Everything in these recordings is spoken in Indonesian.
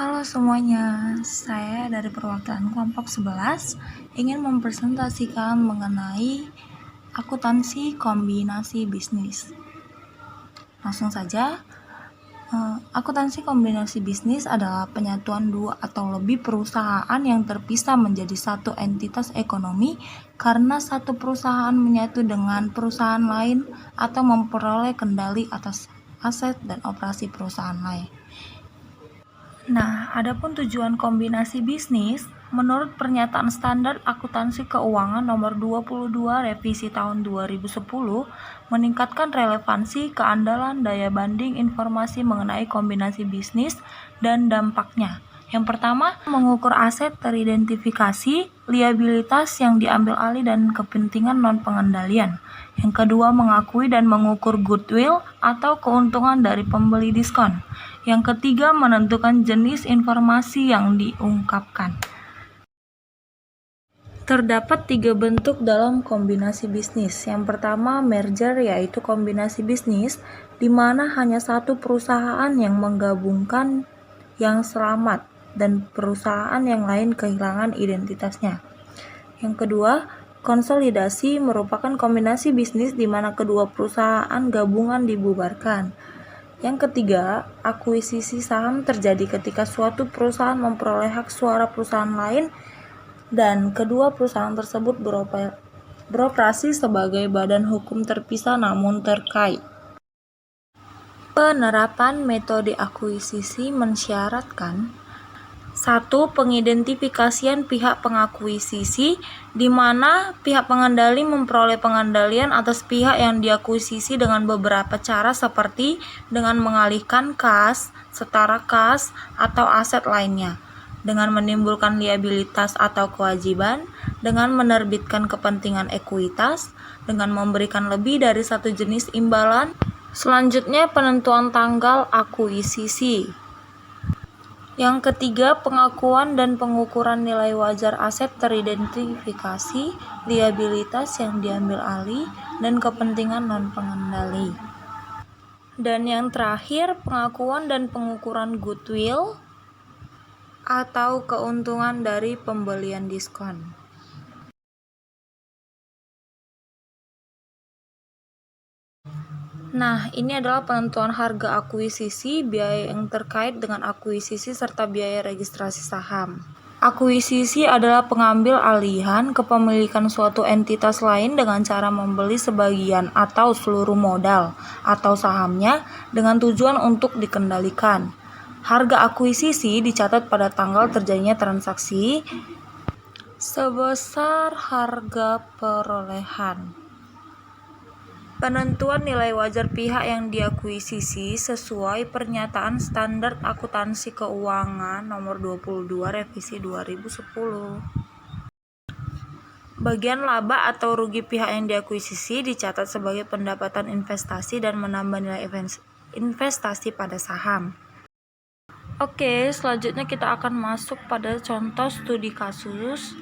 Halo semuanya, saya dari perwakilan kelompok 11 ingin mempresentasikan mengenai akuntansi kombinasi bisnis. Langsung saja, akuntansi kombinasi bisnis adalah penyatuan dua atau lebih perusahaan yang terpisah menjadi satu entitas ekonomi karena satu perusahaan menyatu dengan perusahaan lain atau memperoleh kendali atas aset dan operasi perusahaan lain. Nah, adapun tujuan kombinasi bisnis, menurut Pernyataan Standar Akuntansi Keuangan Nomor 22 Revisi Tahun 2010, meningkatkan relevansi, keandalan, daya banding informasi mengenai kombinasi bisnis dan dampaknya. Yang pertama, mengukur aset teridentifikasi, liabilitas yang diambil alih dan kepentingan non-pengendalian. Yang kedua, mengakui dan mengukur goodwill atau keuntungan dari pembeli diskon. Yang ketiga, menentukan jenis informasi yang diungkapkan. Terdapat 3 bentuk dalam kombinasi bisnis. Yang pertama, merger, yaitu kombinasi bisnis di mana hanya satu perusahaan yang menggabungkan yang selamat dan perusahaan yang lain kehilangan identitasnya. Yang kedua, konsolidasi merupakan kombinasi bisnis di mana kedua perusahaan gabungan dibubarkan. Yang ketiga, akuisisi saham terjadi ketika suatu perusahaan memperoleh hak suara perusahaan lain dan kedua perusahaan tersebut beroperasi sebagai badan hukum terpisah namun terkait. Penerapan metode akuisisi mensyaratkan 1. Pengidentifikasian pihak pengakuisisi, di mana pihak pengendali memperoleh pengendalian atas pihak yang diakuisisi dengan beberapa cara seperti dengan mengalihkan kas, setara kas, atau aset lainnya, dengan menimbulkan liabilitas atau kewajiban, dengan menerbitkan kepentingan ekuitas, dengan memberikan lebih dari satu jenis imbalan. Selanjutnya, penentuan tanggal akuisisi. Yang ketiga, pengakuan dan pengukuran nilai wajar aset teridentifikasi, liabilitas yang diambil alih, dan kepentingan non-pengendali. Dan yang terakhir, pengakuan dan pengukuran goodwill atau keuntungan dari pembelian diskon. Nah, ini adalah penentuan harga akuisisi, biaya yang terkait dengan akuisisi, serta biaya registrasi saham. Akuisisi adalah pengambil alihan kepemilikan suatu entitas lain dengan cara membeli sebagian atau seluruh modal atau sahamnya dengan tujuan untuk dikendalikan. Harga akuisisi dicatat pada tanggal terjadinya transaksi sebesar harga perolehan. Penentuan nilai wajar pihak yang diakuisisi sesuai Pernyataan Standar Akuntansi Keuangan Nomor 22 Revisi 2010. Bagian laba atau rugi pihak yang diakuisisi dicatat sebagai pendapatan investasi dan menambah nilai investasi pada saham. Oke, selanjutnya kita akan masuk pada contoh studi kasus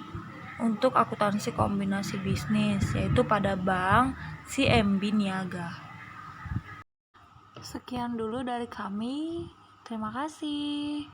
untuk akuntansi kombinasi bisnis, yaitu pada Bank CMB Niaga. Sekian dulu dari kami. Terima kasih.